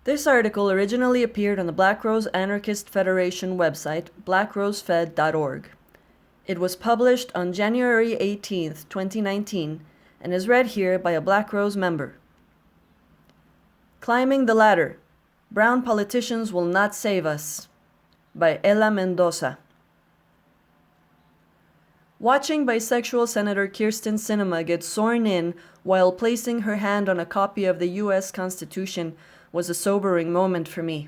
This article originally appeared on the Black Rose Anarchist Federation website, blackrosefed.org. It was published on January 18, 2019, and is read here by a Black Rose member. Climbing the Ladder. Brown Politicians Will Not Save Us, by Ella Mendoza. Watching bisexual Senator Kyrsten Sinema get sworn in while placing her hand on a copy of the U.S. Constitution was a sobering moment for me.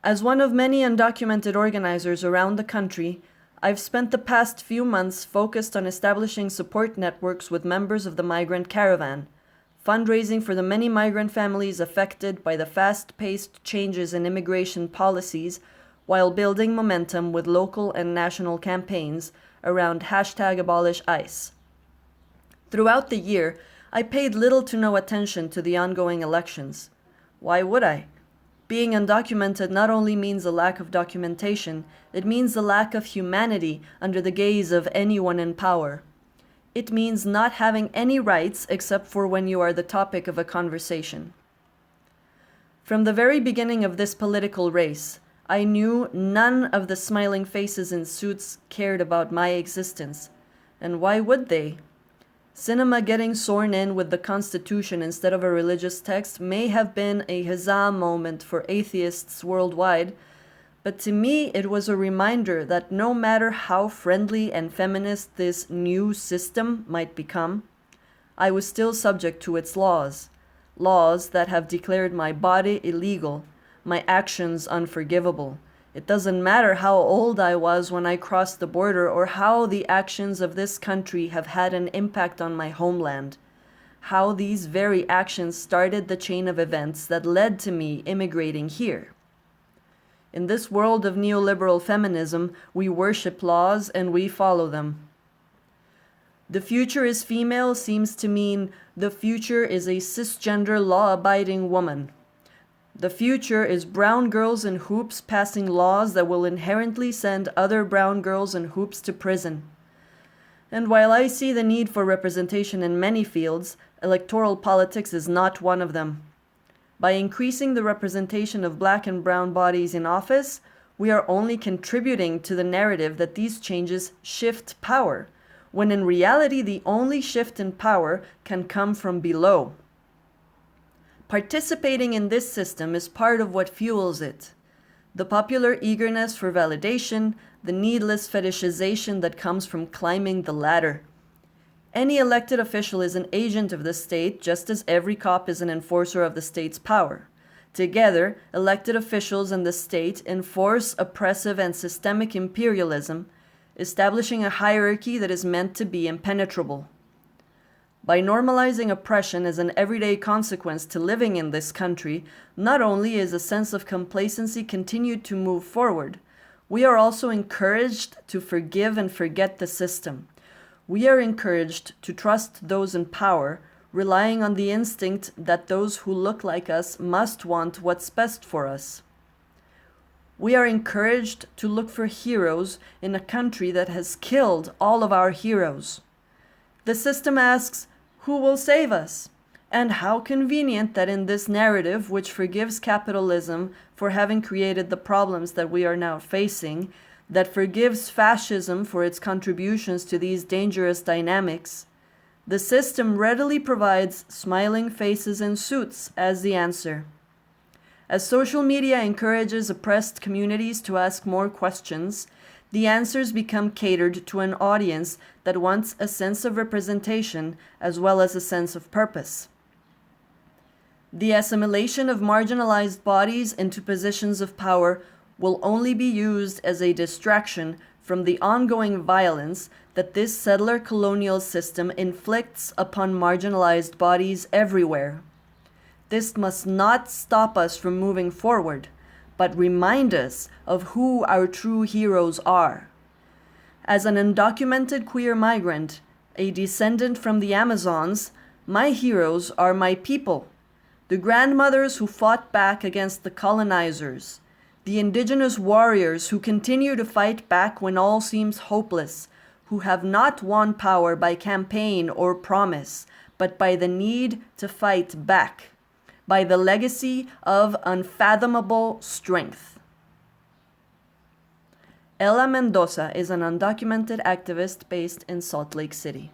As one of many undocumented organizers around the country, I've spent the past few months focused on establishing support networks with members of the migrant caravan, fundraising for the many migrant families affected by the fast-paced changes in immigration policies, while building momentum with local and national campaigns around #AbolishICE. Throughout the year, I paid little to no attention to the ongoing elections. Why would I? Being undocumented not only means a lack of documentation, it means a lack of humanity under the gaze of anyone in power. It means not having any rights except for when you are the topic of a conversation. From the very beginning of this political race, I knew none of the smiling faces in suits cared about my existence. And why would they? Sinema getting sworn in with the Constitution instead of a religious text may have been a huzzah moment for atheists worldwide, but to me it was a reminder that no matter how friendly and feminist this new system might become, I was still subject to its laws that have declared my body illegal, my actions unforgivable. It doesn't matter how old I was when I crossed the border or how the actions of this country have had an impact on my homeland, how these very actions started the chain of events that led to me immigrating here. In this world of neoliberal feminism, we worship laws and we follow them. The future is female seems to mean the future is a cisgender law-abiding woman. The future is brown girls in hoops passing laws that will inherently send other brown girls in hoops to prison. And while I see the need for representation in many fields, electoral politics is not one of them. By increasing the representation of black and brown bodies in office, we are only contributing to the narrative that these changes shift power, when in reality the only shift in power can come from below. Participating in this system is part of what fuels it. The popular eagerness for validation, the needless fetishization that comes from climbing the ladder. Any elected official is an agent of the state, just as every cop is an enforcer of the state's power. Together, elected officials and the state enforce oppressive and systemic imperialism, establishing a hierarchy that is meant to be impenetrable. By normalizing oppression as an everyday consequence to living in this country, not only is a sense of complacency continued to move forward, we are also encouraged to forgive and forget the system. We are encouraged to trust those in power, relying on the instinct that those who look like us must want what's best for us. We are encouraged to look for heroes in a country that has killed all of our heroes. The system asks, who will save us? And how convenient that in this narrative, which forgives capitalism for having created the problems that we are now facing, that forgives fascism for its contributions to these dangerous dynamics, the system readily provides smiling faces in suits as the answer. As social media encourages oppressed communities to ask more questions, the answers become catered to an audience that wants a sense of representation as well as a sense of purpose. The assimilation of marginalized bodies into positions of power will only be used as a distraction from the ongoing violence that this settler colonial system inflicts upon marginalized bodies everywhere. This must not stop us from moving forward, but remind us of who our true heroes are. As an undocumented queer migrant, a descendant from the Amazons, my heroes are my people, the grandmothers who fought back against the colonizers, the indigenous warriors who continue to fight back when all seems hopeless, who have not won power by campaign or promise, but by the need to fight back. by the legacy of unfathomable strength. Ella Mendoza is an undocumented activist based in Salt Lake City.